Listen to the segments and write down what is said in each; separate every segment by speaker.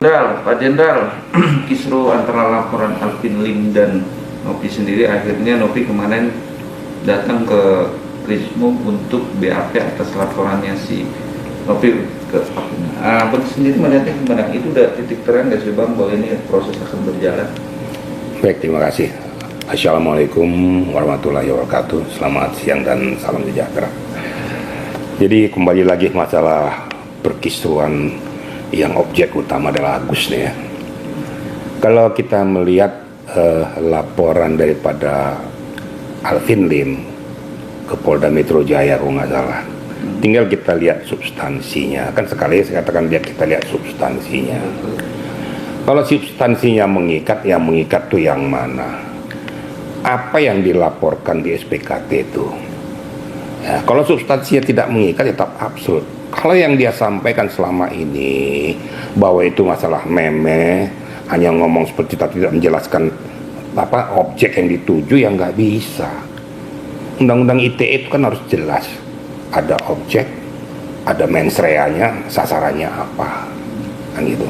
Speaker 1: Pak Jenderal, kisru antara laporan Alvin Lim dan Novi sendiri, akhirnya Novi kemarin datang ke Prismu untuk BAP atas laporannya si Novi ke Alvin. Abang sendiri melihatnya gimana? Itu udah titik terang nggak sih Bang bahwa ini proses akan berjalan?
Speaker 2: Baik, terima kasih. Assalamualaikum warahmatullahi wabarakatuh. Selamat siang dan salam sejahtera. Jadi kembali lagi masalah perkisruan yang objek utama adalah Agus nih ya. Kalau kita melihat laporan daripada Alvin Lim ke Polda Metro Jaya kalau nggak salah, tinggal kita lihat substansinya. Kan sekali saya katakan kita lihat substansinya. Kalau substansinya mengikat, yang mengikat tuh yang mana? Apa yang dilaporkan di SPKT itu? Ya, kalau substansinya tidak mengikat, tetap absurd. Kalau yang dia sampaikan selama ini bahwa itu masalah meme, hanya ngomong seperti tapi tidak menjelaskan apa objek yang dituju, yang nggak bisa. Undang-undang ITE itu kan harus jelas, ada objek, ada mens rea-nya, sasarannya apa, kan gitu.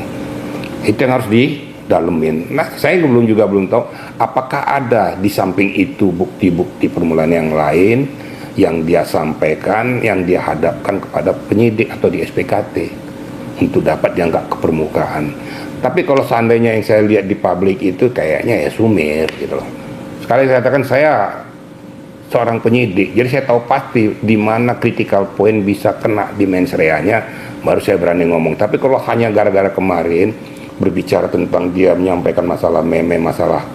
Speaker 2: Itu yang harus didalemin. Nah, saya belum tahu apakah ada di samping itu bukti-bukti permulaan yang lain yang dia sampaikan, yang dia hadapkan kepada penyidik atau di SPKT untuk dapat diangkat ke permukaan. Tapi kalau seandainya yang saya lihat di publik itu kayaknya ya sumir gitu loh. Sekali saya katakan saya seorang penyidik, jadi saya tahu pasti di mana critical point bisa kena di mens rea-nya, baru saya berani ngomong. Tapi kalau hanya gara-gara kemarin berbicara tentang dia menyampaikan masalah meme, masalah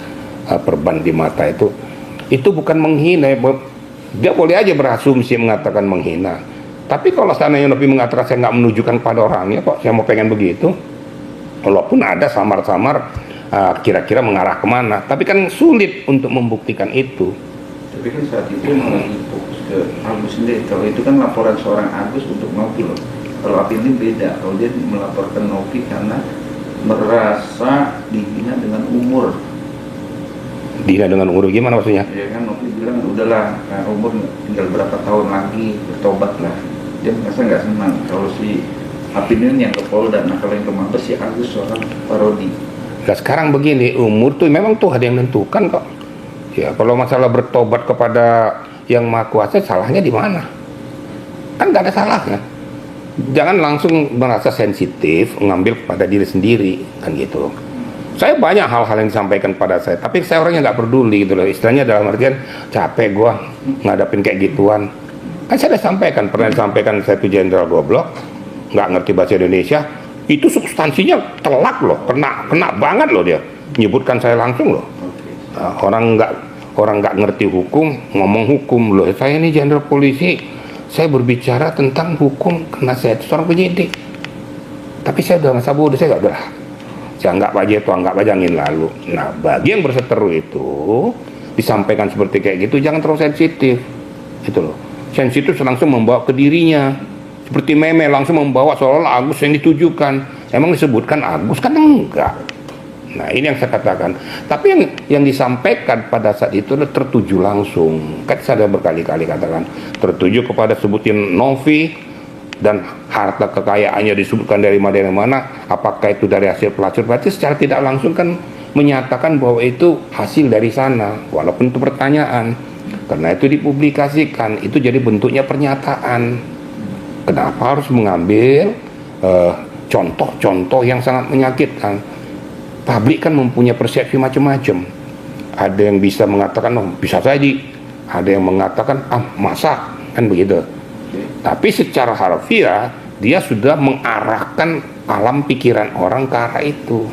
Speaker 2: perban di mata itu bukan menghina. Dia boleh aja berasumsi mengatakan menghina. Tapi kalau seandainya Novi mengatakan saya nggak menunjukkan pada orangnya kok, saya mau pengen begitu. Walaupun ada samar-samar kira-kira mengarah kemana, tapi kan sulit untuk membuktikan itu.
Speaker 1: Tapi kan saat itu malah fokus ke Agus sendiri. Kalau itu kan laporan seorang Agus untuk Novi loh. Kalau Alvin ini beda. Kalau dia melaporkan Novi karena merasa dihina dengan umur.
Speaker 2: Dihina dengan umur gimana maksudnya?
Speaker 1: Ya kan Novi bilang udahlah, umur tinggal berapa tahun lagi, bertobat lah. Dia merasa nggak senang kalau si Alvin ini yang ke Polda. Nah kalau yang ke Mabes si Agus seorang parodi.
Speaker 2: Nah sekarang begini, umur tuh memang tuh ada yang menentukan kok. Ya kalau masalah bertobat kepada yang Maha Kuasa, salahnya di mana? Kan nggak ada salahnya. Jangan langsung merasa sensitif ngambil pada diri sendiri kan gitu. Saya banyak hal-hal yang disampaikan pada saya, tapi saya orangnya nggak peduli gitu loh. Istilahnya dalam artian capek gua ngadapin kayak gituan. Kan saya udah sampaikan, pernah disampaikan saya itu jenderal goblok, nggak ngerti bahasa Indonesia. Itu substansinya telak loh, kena banget loh dia. Menyebutkan saya langsung loh. Nah, orang nggak ngerti hukum ngomong hukum loh. Saya ini jenderal polisi, saya berbicara tentang hukum karena saya itu seorang penyidik. Tapi saya udah masa bodoh, saya nggak udah. Saya anggap aja itu, anggap aja angin lalu. Nah, bagi yang berseteru itu disampaikan seperti kayak gitu, jangan terlalu sensitif, gitu loh. Sensitif langsung membawa ke dirinya, seperti meme langsung membawa seolah-olah Agus yang ditujukan. Emang disebutkan Agus kan enggak. Nah, ini yang saya katakan. Tapi yang disampaikan pada saat itu tertuju langsung. Kan saya berkali-kali katakan tertuju kepada sebutin Novi. Dan harta kekayaannya disebutkan dari mana, apakah itu dari hasil pelacur, berarti secara tidak langsung kan menyatakan bahwa itu hasil dari sana, walaupun itu pertanyaan. Karena itu dipublikasikan, itu jadi bentuknya pernyataan. Kenapa harus mengambil contoh-contoh yang sangat menyakitkan? Publik kan mempunyai persepsi macam-macam. Ada yang bisa mengatakan, oh bisa saja. Ada yang mengatakan, masa, kan begitu. Tapi secara harfiah dia sudah mengarahkan alam pikiran orang ke arah itu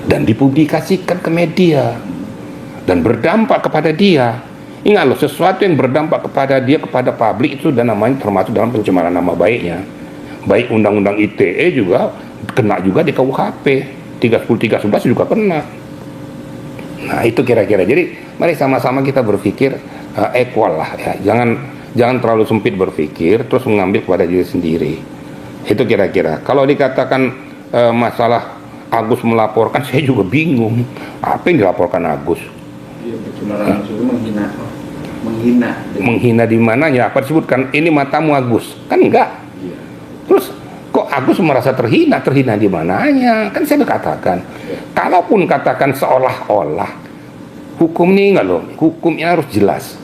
Speaker 2: dan dipublikasikan ke media dan berdampak kepada dia. Ingat loh, sesuatu yang berdampak kepada dia, kepada publik itu dan namanya termasuk dalam pencemaran nama baiknya. Baik undang-undang ITE juga kena juga di KUHP 3311 juga kena. Nah itu kira-kira. Jadi mari sama-sama kita berpikir equal lah ya. Jangan terlalu sempit berpikir terus mengambil kepada diri sendiri. Itu kira-kira. Kalau dikatakan masalah Agus melaporkan, saya juga bingung. Apa yang dilaporkan Agus?
Speaker 1: Iya, pencemaran menghina.
Speaker 2: Menghina di mananya? Apa disebutkan? Ini matamu Agus? Kan enggak. Iya. Terus kok kok Agus merasa terhina? Terhina di mananya? Kan saya udah katakan, kalaupun katakan seolah-olah, hukum ini enggak loh, hukumnya harus jelas.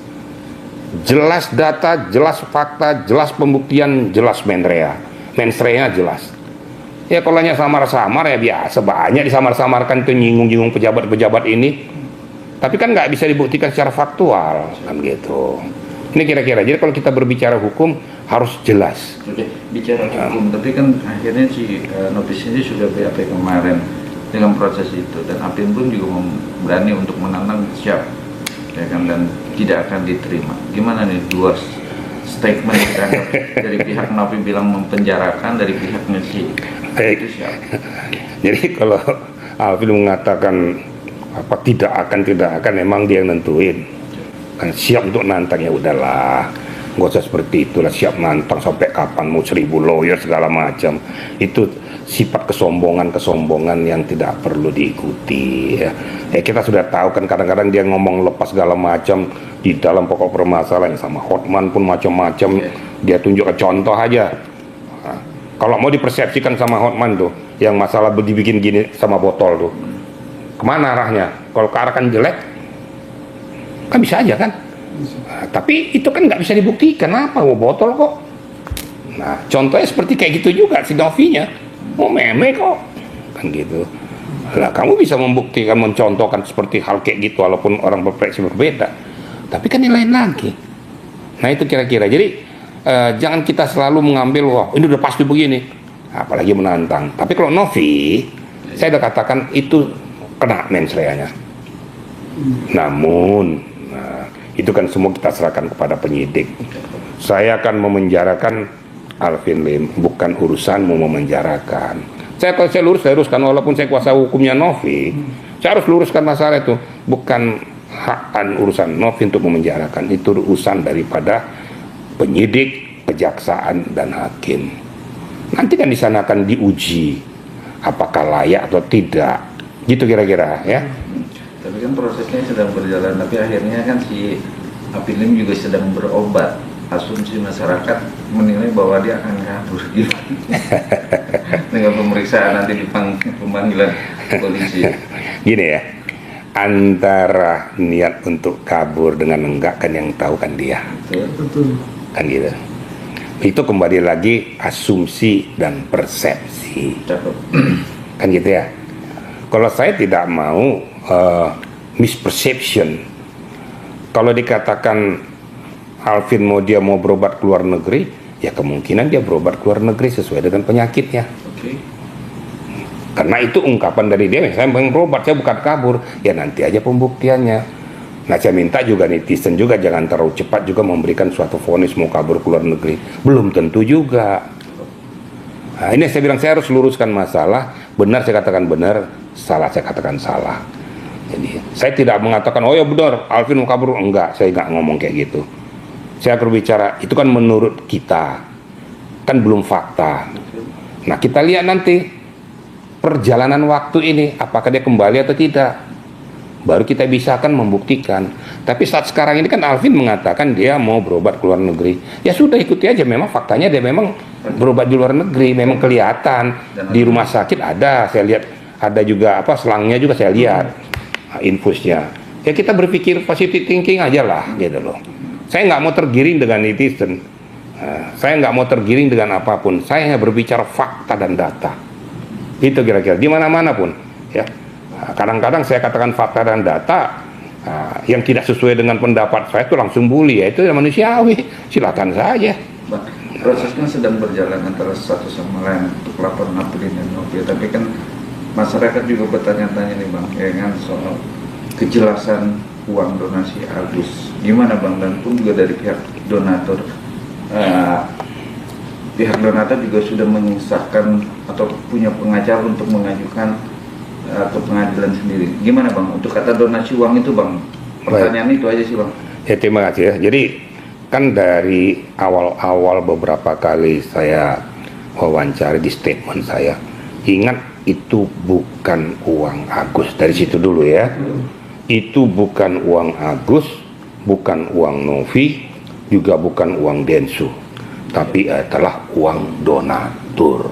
Speaker 2: Jelas data, jelas fakta, jelas pembuktian, jelas mensrea jelas. Ya kalau hanya samar-samar ya biasa, banyak disamar-samarkan tuh, nyinggung-nyinggung pejabat-pejabat ini. Tapi kan nggak bisa dibuktikan secara faktual, kan gitu. Ini kira-kira, jadi kalau kita berbicara hukum harus jelas.
Speaker 1: Oke, bicara hukum, tapi kan akhirnya si notis ini sudah BAP kemarin dengan proses itu, dan Apin pun juga berani untuk menantang siap, ya kan, dan tidak akan diterima. Gimana nih dua statement kita dari pihak Novi bilang mempenjarakan, dari pihaknya si itu siap.
Speaker 2: Jadi kalau Alvin mengatakan apa tidak akan, memang dia yang nentuin. Kan siap untuk nantang, ya udahlah, nggak usah seperti itulah, siap nantang sampai kapan, mau 1000 lawyer segala macam. Itu sifat kesombongan yang tidak perlu diikuti, ya. Kita sudah tahu kan, kadang-kadang dia ngomong lepas segala macam di dalam pokok permasalahan. Sama Hotman pun macam-macam, dia tunjukkan contoh aja. Nah, kalau mau dipersepsikan sama Hotman tuh, yang masalah dibikin gini sama botol tuh, kemana arahnya? Kalau ke arah kan jelek, kan bisa aja kan. Nah, tapi itu kan nggak bisa dibuktikan, apa botol kok. Nah, contohnya seperti kayak gitu juga si Novinya, mau meme kok, kan gitu. Lah kamu bisa membuktikan, mencontohkan seperti hal kayak gitu walaupun orang berpersepsi berbeda, tapi kan ini lain lagi. Nah itu kira-kira, jadi jangan kita selalu mengambil, wah ini udah pasti begini, apalagi menantang. Tapi kalau Novi, saya udah katakan itu kena mensreanya. Namun itu kan semua kita serahkan kepada penyidik. Saya akan memenjarakan Alvin Lim, bukan urusanmu memenjarakan. Kalau saya luruskan, walaupun saya kuasa hukumnya Novi, saya harus luruskan masalah itu. Bukan urusan Novi untuk memenjarakan, itu urusan daripada penyidik, kejaksaan, dan hakim. Nanti kan di sana akan diuji apakah layak atau tidak, gitu kira-kira ya.
Speaker 1: Tapi kan prosesnya sedang berjalan, tapi akhirnya kan si Apin Lim juga sedang berobat. Asumsi masyarakat menilai bahwa dia akan kabur gitu. Dengan pemeriksaan nanti di pemanggilan polisi.
Speaker 2: Gini ya, antara niat untuk kabur dengan enggak kan yang tahu kan dia.
Speaker 1: Betul.
Speaker 2: Kan gitu. Itu kembali lagi asumsi dan persepsi.
Speaker 1: Cakep.
Speaker 2: Kan gitu ya. Kalau saya tidak mau misperception. Kalau dikatakan Alvin dia mau berobat ke luar negeri, ya kemungkinan dia berobat ke luar negeri sesuai dengan penyakitnya.
Speaker 1: Oke.
Speaker 2: Karena itu ungkapan dari dia, saya mau berobat, saya bukan kabur. Ya nanti aja pembuktiannya. Nah saya minta juga netizen juga jangan terlalu cepat juga memberikan suatu vonis mau kabur ke luar negeri. Belum tentu juga. Nah, ini saya bilang saya harus luruskan masalah. Benar saya katakan benar, salah saya katakan salah. Jadi saya tidak mengatakan oh ya benar Alvin mau kabur, enggak, saya enggak ngomong kayak gitu. Saya berbicara itu kan menurut kita, kan belum fakta. Nah kita lihat nanti perjalanan waktu ini apakah dia kembali atau tidak, baru kita bisa kan membuktikan. Tapi saat sekarang ini kan Alvin mengatakan dia mau berobat ke luar negeri, ya sudah ikuti aja, memang faktanya dia memang berobat di luar negeri, memang kelihatan di rumah sakit ada, saya lihat ada juga selangnya juga saya lihat. Infusnya, ya kita berpikir positive thinking aja lah gitu loh. Saya nggak mau tergiring dengan netizen, saya nggak mau tergiring dengan apapun, saya hanya berbicara fakta dan data. Itu kira-kira di mana-mana pun ya. Kadang-kadang saya katakan fakta dan data yang tidak sesuai dengan pendapat saya itu langsung bully, ya itu manusiawi, silakan saja.
Speaker 1: Bang, prosesnya sedang berjalan antara satu sama lain untuk laporan Apin dan Novi, tapi kan masyarakat juga bertanya-tanya nih Bang, ya kan, soal kejelasan uang donasi Agus. Gimana Bang, dan pun juga dari pihak donatur, pihak donatur juga sudah mengisahkan atau punya pengacara untuk mengajukan atau pengadilan sendiri. Gimana Bang, untuk kata donasi uang itu Bang? Pertanyaan itu aja sih Bang.
Speaker 2: Ya terima kasih ya. Jadi kan dari awal-awal beberapa kali saya wawancara di statement saya, ingat itu bukan uang Agus, dari situ dulu ya. Itu bukan uang Agus, bukan uang Novi, juga bukan uang Densu, tapi adalah uang donatur.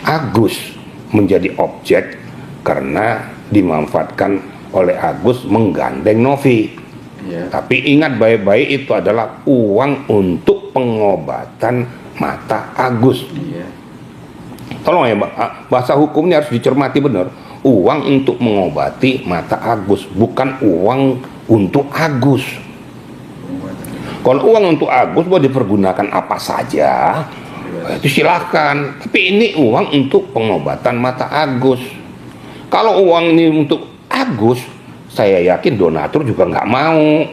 Speaker 2: Agus menjadi objek karena dimanfaatkan oleh Agus menggandeng Novi.
Speaker 1: Iya.
Speaker 2: Tapi ingat baik-baik, itu adalah uang untuk pengobatan mata Agus.
Speaker 1: Iya.
Speaker 2: Tolong ya, bahasa hukumnya harus dicermati benar. Uang untuk mengobati mata Agus, bukan uang untuk Agus. Kalau uang untuk Agus boleh dipergunakan apa saja, itu silahkan. Tapi ini uang untuk pengobatan mata Agus. Kalau uang ini untuk Agus, saya yakin donatur juga nggak mau.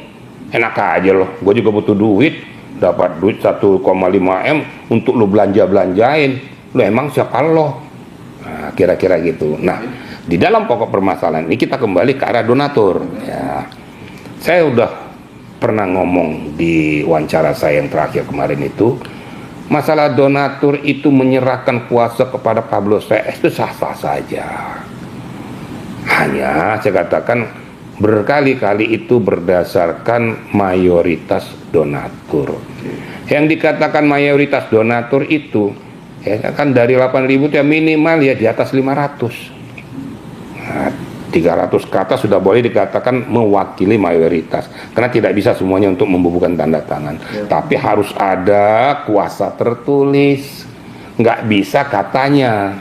Speaker 2: Enak aja loh, gue juga butuh duit, dapat duit 1,5 M untuk lo belanja-belanjain. Lo emang siapa lo? Nah, kira-kira gitu. Nah, di dalam pokok permasalahan ini kita kembali ke arah donatur. Ya, saya udah pernah ngomong di wawancara saya yang terakhir kemarin itu, masalah donatur itu menyerahkan kuasa kepada Pablo CS itu sah-sah saja. Hanya saya katakan berkali-kali itu berdasarkan mayoritas donatur. Yang dikatakan mayoritas donatur itu ya kan dari 8.000 itu ya minimal ya di atas 500. Nah, 300 ke atas sudah boleh dikatakan mewakili mayoritas, karena tidak bisa semuanya untuk membubuhkan tanda tangan.
Speaker 1: Ya.
Speaker 2: Tapi harus ada kuasa tertulis. Nggak bisa katanya.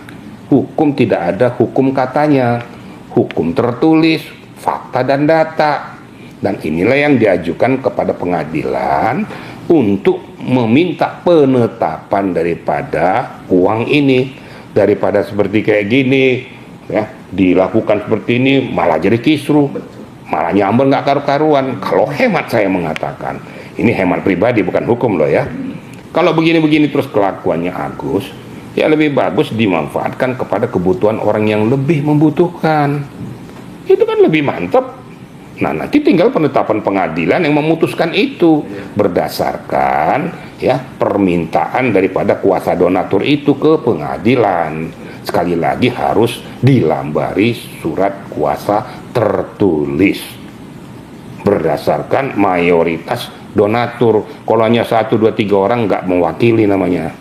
Speaker 2: Hukum tidak ada hukum katanya. Hukum tertulis, fakta dan data. Dan inilah yang diajukan kepada pengadilan untuk meminta penetapan daripada uang ini. Daripada seperti kayak gini ya, dilakukan seperti ini malah jadi kisruh, malah nyambel nggak karu-karuan. Kalau hemat saya mengatakan, ini hemat pribadi bukan hukum loh ya, kalau begini-begini terus kelakuannya Agus, ya lebih bagus dimanfaatkan kepada kebutuhan orang yang lebih membutuhkan. Itu kan lebih mantap. Nah, nanti tinggal penetapan pengadilan yang memutuskan itu berdasarkan ya permintaan daripada kuasa donatur itu ke pengadilan. Sekali lagi harus dilambari surat kuasa tertulis berdasarkan mayoritas donatur. Kalau hanya 1, 2, 3 orang nggak mewakili namanya.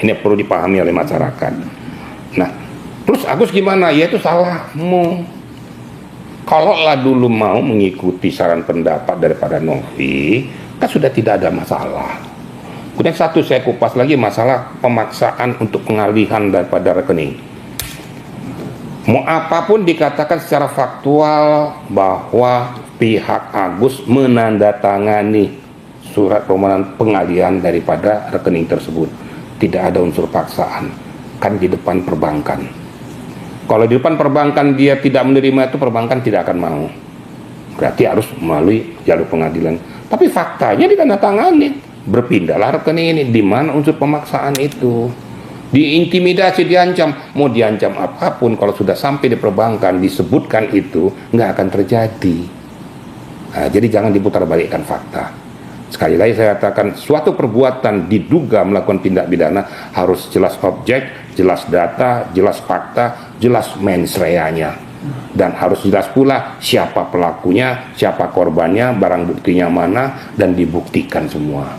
Speaker 2: Ini perlu dipahami oleh masyarakat. Nah, terus Agus gimana? Ya itu salahmu. Kalau lah dulu mau mengikuti saran pendapat daripada Novi, kan sudah tidak ada masalah. Kemudian satu saya kupas lagi masalah pemaksaan untuk pengalihan daripada rekening. Mau apapun dikatakan secara faktual bahwa pihak Agus menandatangani surat permohonan pengalihan daripada rekening tersebut. Tidak ada unsur paksaan, kan di depan perbankan. Kalau di depan perbankan dia tidak menerima itu, perbankan tidak akan mau. Berarti harus melalui jalur pengadilan. Tapi faktanya ditandatangani, berpindahlah rekening ini. Di mana unsur pemaksaan itu? Diintimidasi, diancam. Mau diancam apapun, kalau sudah sampai di perbankan disebutkan itu, nggak akan terjadi. Nah, jadi jangan diputarbalikkan fakta. Sekali lagi saya katakan, suatu perbuatan diduga melakukan tindak pidana harus jelas objek, jelas data, jelas fakta, jelas mens reanya. Dan harus jelas pula siapa pelakunya, siapa korbannya, barang buktinya mana, dan dibuktikan semua.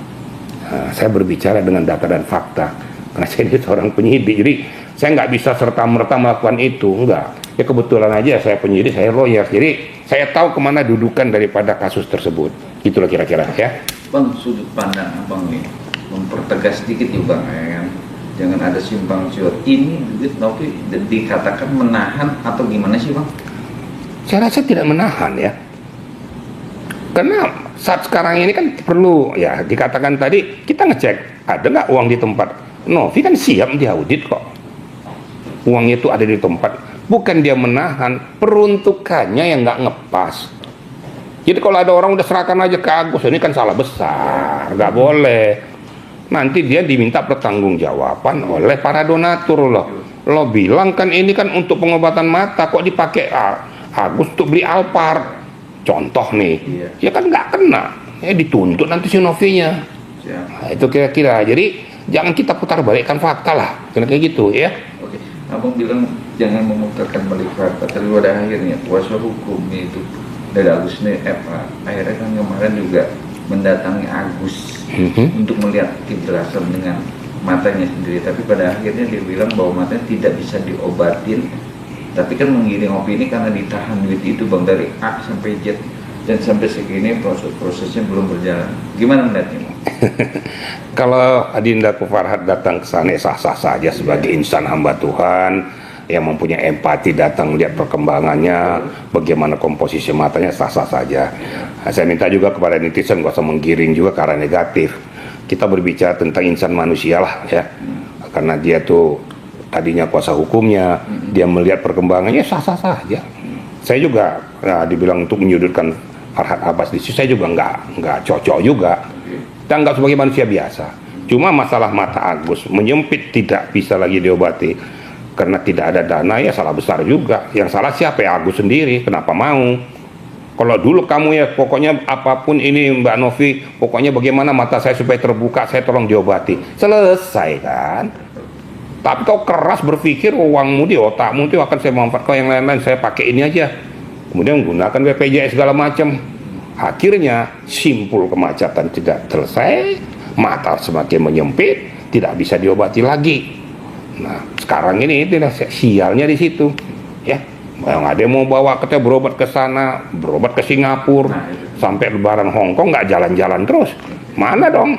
Speaker 2: Nah, saya berbicara dengan data dan fakta, karena saya ini seorang penyidik, jadi saya nggak bisa serta-merta melakukan itu, enggak. Ya kebetulan aja saya penyidik, saya lawyer, jadi saya tahu kemana dudukan daripada kasus tersebut. Itulah kira-kira ya.
Speaker 1: Bang, sudut pandang abang nih mempertegas sedikit ya bang, ya kan? Jangan ada simpang siur. Ini duit Novi dikatakan menahan atau gimana sih bang?
Speaker 2: Saya rasa tidak menahan ya, karena saat sekarang ini kan perlu ya dikatakan tadi, kita ngecek ada nggak uang di tempat. Novi kan siap diaudit kok, uang itu ada di tempat, bukan dia menahan, peruntukannya yang nggak ngepas. Jadi kalau ada orang udah serahkan aja ke Agus, ini kan salah besar, nggak boleh. Nanti dia diminta pertanggungjawaban oleh para donatur loh. Lo bilang kan ini kan untuk pengobatan mata, kok dipakai Agus untuk beli Alphard? Contoh nih, ya kan nggak kena, ya dituntut nanti si Novinya. Nah, itu kira-kira. Jadi jangan kita putar balikkan fakta lah, kayak gitu ya.
Speaker 1: Oke, abang bilang jangan memutarkan balik fakta, tapi pada akhirnya kuasa hukum itu dari Agus nih, akhirnya kan kemarin juga mendatangi Agus untuk melihat kejelasan dengan matanya sendiri, tapi pada akhirnya dia bilang bahwa matanya tidak bisa diobatin, tapi kan menggiring opini karena ditahan duit itu Bang dari A sampai Z, dan sampai segini prosesnya belum berjalan. Gimana melihatnya?
Speaker 2: Kalau Adinda Farhat datang ke sana sah-sah saja sebagai insan hamba Tuhan yang mempunyai empati, datang melihat perkembangannya, bagaimana komposisi matanya, sah-sah saja. Saya minta juga kepada netizen gak usah menggiring juga karena negatif. Kita berbicara tentang insan manusia lah ya, karena dia tuh tadinya kuasa hukumnya, dia melihat perkembangannya, sah-sah saja. Saya juga dibilang untuk menyudutkan Farhat Abbas di sini, saya juga nggak cocok juga. Kita anggap sebagai manusia biasa. Cuma masalah mata Agus menyempit, tidak bisa lagi diobati karena tidak ada dana, ya salah besar juga. Yang salah siapa? Ya Agus sendiri. Kenapa mau? Kalau dulu kamu ya pokoknya apapun ini Mbak Novi, pokoknya bagaimana mata saya supaya terbuka, saya tolong diobati. Selesai kan? Tapi kau keras berpikir, uangmu di otakmu itu akan saya manfaatkan, kau yang lain-lain saya pakai ini aja. Kemudian menggunakan BPJS segala macam. Akhirnya simpul kemacetan tidak selesai, mata semakin menyempit, tidak bisa diobati lagi. Nah, sekarang ini itulah sialnya di situ. Ya, yang ada mau bawa kita berobat ke sana, berobat ke Singapura, sampai lebaran Hong Kong nggak jalan-jalan terus. Mana dong?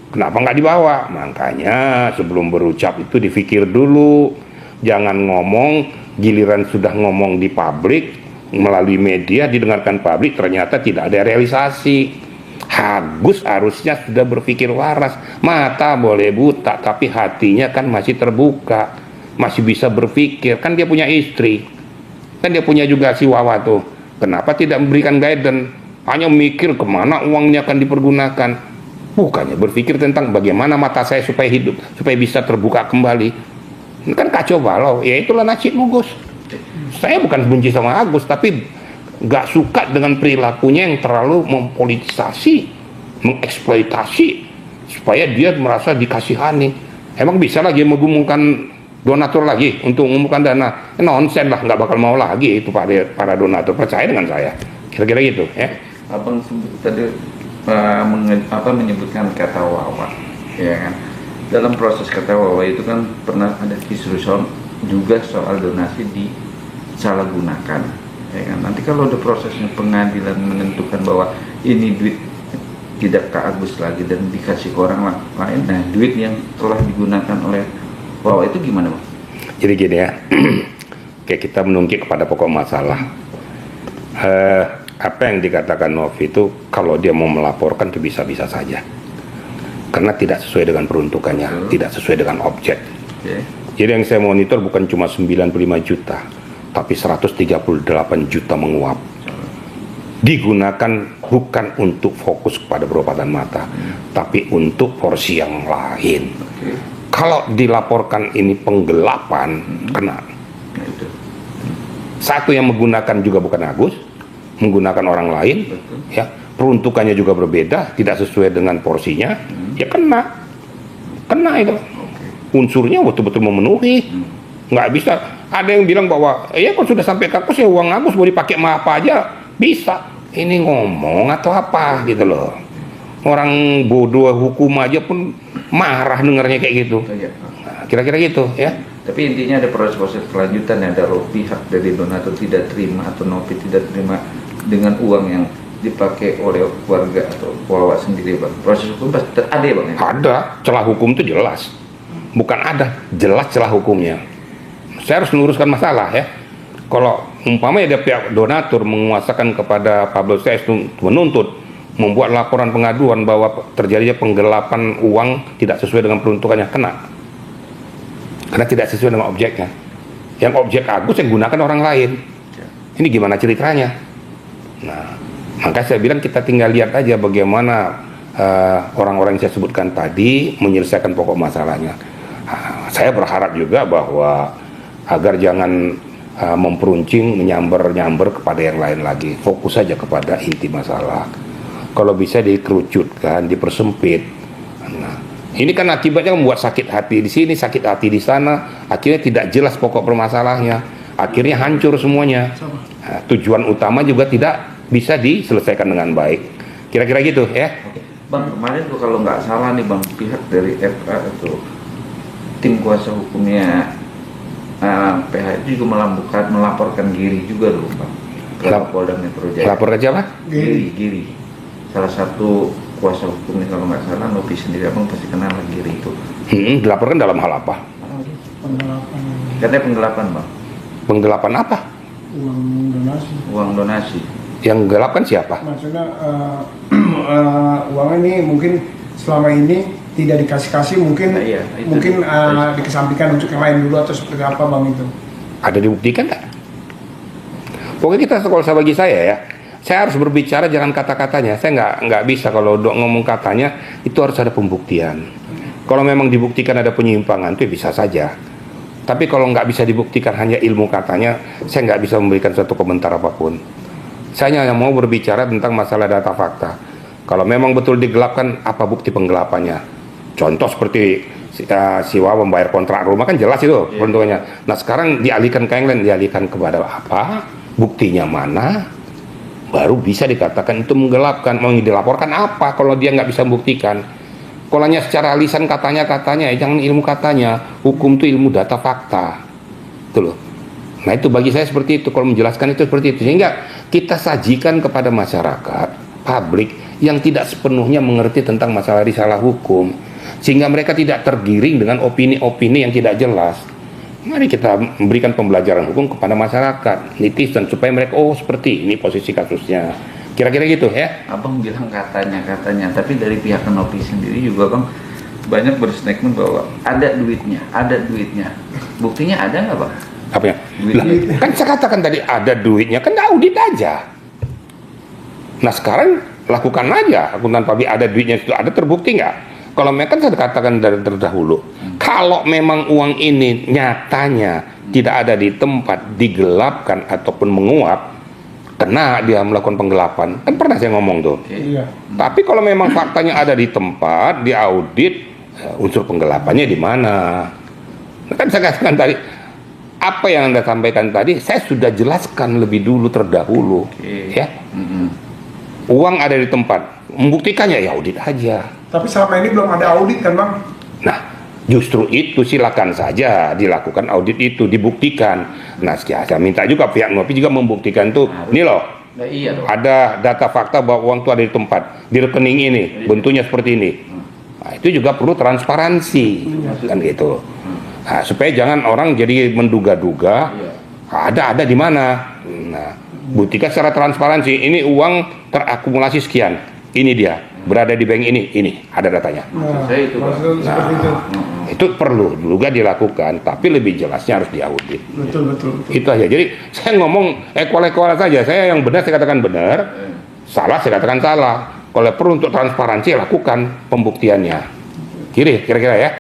Speaker 2: Kenapa nggak dibawa? Makanya sebelum berucap itu dipikir dulu. Jangan ngomong, giliran sudah ngomong di publik, melalui media, didengarkan publik, ternyata tidak ada realisasi. Agus harusnya sudah berpikir waras. Mata boleh buta, tapi hatinya kan masih terbuka, masih bisa berpikir. Kan dia punya istri, kan dia punya juga si Wawa tuh. Kenapa tidak memberikan guidance? Hanya mikir kemana uangnya akan dipergunakan, bukannya berpikir tentang bagaimana mata saya supaya hidup, supaya bisa terbuka kembali. Ini kan kacau balau. Ya itulah nasibmu, Gus. Saya bukan benci sama Agus, tapi nggak suka dengan perilakunya yang terlalu mempolitisasi, mengeksploitasi, supaya dia merasa dikasihani. Emang bisa lagi menggumulkan donatur lagi untuk mengumpulkan dana? Nonsen lah, nggak bakal mau lagi itu para donatur. Percaya dengan saya, kira-kira gitu ya.
Speaker 1: Abang tadi menyebutkan kata Wawa, ya kan? Dalam proses kata Wawa itu kan pernah ada kisruh juga soal donasi disalahgunakan, ya kan? Nanti kalau ada prosesnya pengadilan menentukan bahwa ini duit tidak ke Agus lagi dan dikasih ke orang lain, nah duit yang telah digunakan oleh Wawa itu gimana, Bang?
Speaker 2: Jadi gini ya, kayak kita menungkik kepada pokok masalah. Apa yang dikatakan Novi itu, kalau dia mau melaporkan itu bisa-bisa saja, karena tidak sesuai dengan peruntukannya, tidak sesuai dengan objek. Jadi yang saya monitor bukan cuma 95 juta, tapi 138 juta menguap. Digunakan bukan untuk fokus pada perobatan mata, tapi untuk porsi yang lain. Kalau dilaporkan ini penggelapan, kena. Satu yang menggunakan juga bukan Agus, menggunakan orang lain, ya peruntukannya juga berbeda, tidak sesuai dengan porsinya, ya kena itu. Unsurnya betul-betul memenuhi, nggak bisa. Ada yang bilang bahwa ya kalau sudah sampai kakus ya uang Agus mau dipakai sama apa aja bisa. Ini ngomong atau apa gitu loh. Orang bodoh hukum aja pun marah dengarnya kayak gitu. Nah, kira-kira gitu ya.
Speaker 1: Tapi intinya ada proses kelanjutan, ada pihak dari donatur tidak terima atau Novi tidak terima dengan uang yang dipakai oleh keluarga atau Wawa sendiri, Bang. Proses hukum pasti ada ya, Bang?
Speaker 2: Ada, celah hukum itu jelas. Bukan ada, jelas celah hukumnya. Saya harus meluruskan masalah ya. Kalau umpamanya ada pihak donatur menguasakan kepada Pablo CS menuntut, membuat laporan pengaduan bahwa terjadinya penggelapan uang tidak sesuai dengan peruntukannya, kena. Karena tidak sesuai dengan objeknya. Yang objek Agus yang gunakan orang lain. Ini gimana ceritanya? Nah, maka saya bilang kita tinggal lihat aja bagaimana orang-orang yang saya sebutkan tadi menyelesaikan pokok masalahnya. Saya berharap juga bahwa agar jangan memperuncing, menyambar-nyambar kepada yang lain lagi. Fokus saja kepada inti masalah. Kalau bisa dikerucutkan, dipersempit. Nah, ini kan akibatnya membuat sakit hati di sini, sakit hati di sana. Akhirnya tidak jelas pokok permasalahannya. Akhirnya hancur semuanya. Nah, tujuan utama juga tidak bisa diselesaikan dengan baik. Kira-kira gitu ya.
Speaker 1: Bang, kemarin tuh kalau nggak salah nih Bang, pihak dari FA atau tim kuasa hukumnya PH itu juga melaporkan Giri juga loh Bang ke Polda Metro Jaya.
Speaker 2: Lapor ke siapa?
Speaker 1: Giri. Salah satu kuasa hukumnya kalau nggak salah, Nopi sendiri Abang pasti kenal lah Giri itu.
Speaker 2: Dilaporkan dalam hal apa?
Speaker 3: Penggelapan
Speaker 1: Katanya penggelapan Bang.
Speaker 2: Penggelapan apa?
Speaker 3: uang donasi.
Speaker 2: Yang gelapkan siapa?
Speaker 3: Maksudnya uang ini mungkin selama ini tidak dikasih mungkin
Speaker 1: Nah, iya, itu.
Speaker 3: mungkin dikesampingkan untuk yang lain dulu atau seperti apa Bang itu?
Speaker 2: Ada dibuktikan nggak? Pokoknya kita kalau bagi saya ya, saya harus berbicara jangan kata-katanya. Saya nggak bisa kalau ngomong katanya, itu harus ada pembuktian. Kalau memang dibuktikan ada penyimpangan itu bisa saja. Tapi kalau nggak bisa dibuktikan hanya ilmu katanya, saya nggak bisa memberikan suatu komentar apapun. Saya hanya mau berbicara tentang masalah data fakta. Kalau memang betul digelapkan, apa bukti penggelapannya? Contoh seperti si Wawa membayar kontrak rumah kan jelas itu bentuknya. Nah sekarang dialihkan ke yang lain, dialihkan kepada apa? Buktinya mana? Baru bisa dikatakan itu menggelapkan. Mau dilaporkan apa kalau dia nggak bisa membuktikan? Kalau hanya secara lisan katanya, jangan ilmu katanya. Hukum itu ilmu data fakta. Itu loh. Nah itu bagi saya seperti itu. Kalau menjelaskan itu seperti itu. Sehingga kita sajikan kepada masyarakat, publik yang tidak sepenuhnya mengerti tentang masalah risalah hukum. Sehingga mereka tidak tergiring dengan opini-opini yang tidak jelas. Mari kita memberikan pembelajaran hukum kepada masyarakat, netizen, supaya mereka, oh seperti ini posisi kasusnya. Kira-kira gitu ya.
Speaker 1: Abang bilang katanya, tapi dari pihak Nopi sendiri juga Bang banyak berstatement bahwa ada duitnya. Buktinya ada nggak Bang?
Speaker 2: Apanya? Lah,
Speaker 1: Duitnya.
Speaker 2: kan saya katakan tadi ada duitnya, kan audit aja. Nah sekarang lakukan aja, aku tanpa ada duitnya itu ada terbukti nggak? Kalau mereka kan saya katakan dari terdahulu, kalau memang uang ini nyatanya tidak ada di tempat, digelapkan ataupun menguap, kena dia melakukan penggelapan, kan pernah saya ngomong tuh.
Speaker 3: Iya.
Speaker 2: Tapi kalau memang faktanya ada di tempat, diaudit, unsur penggelapannya di mana? Kan saya katakan tadi, apa yang Anda sampaikan tadi, saya sudah jelaskan lebih dulu terdahulu. Ya, uang ada di tempat, membuktikannya ya audit aja.
Speaker 3: Tapi selama ini belum ada audit kan Bang?
Speaker 2: Nah, justru itu silakan saja dilakukan audit itu, dibuktikan. Nah, saya minta juga pihak Nopi juga membuktikan tuh. Ini loh,
Speaker 1: Nah, iya dong.
Speaker 2: ada data fakta bahwa uang itu ada di tempat, di rekening ini, bentuknya seperti ini. Nah, itu juga perlu transparansi, kan gitu. Nah, supaya jangan orang jadi menduga-duga, ada di mana. Nah, buktikan secara transparansi, ini uang terakumulasi sekian, ini dia, berada di bank ini ada datanya.
Speaker 3: Nah,
Speaker 1: saya itu, Bang.
Speaker 3: maksud seperti itu.
Speaker 2: Itu perlu juga dilakukan, tapi lebih jelasnya harus diaudit.
Speaker 3: Betul.
Speaker 2: Itu aja. Jadi saya ngomong kuala-kuala saja. Saya yang benar saya katakan benar, salah saya katakan salah. Kalau perlu untuk transparansi lakukan pembuktiannya. Kira-kira ya.